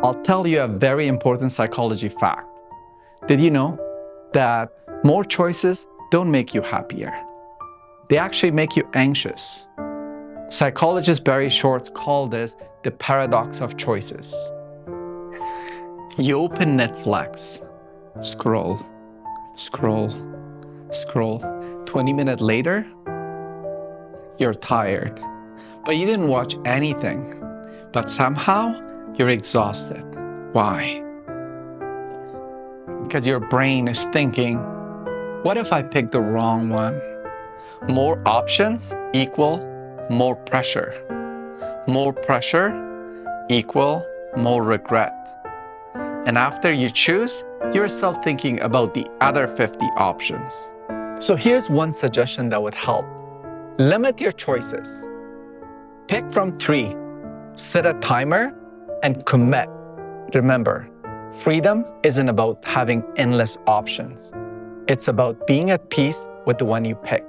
I'll tell you a very important psychology fact. Did you know that more choices don't make you happier? They actually make you anxious. Psychologist Barry Schwartz called this the paradox of choices. You open Netflix, scroll, scroll, scroll. 20 minutes later, you're tired, but you didn't watch anything. But somehow, you're exhausted. Why? Because your brain is thinking, what if I pick the wrong one? More options equal more pressure. More pressure equal more regret. And after you choose, you're still thinking about the other 50 options. So here's one suggestion that would help. Limit your choices. Pick from 3. Set a timer and commit. Remember, freedom isn't about having endless options. It's about being at peace with the one you picked.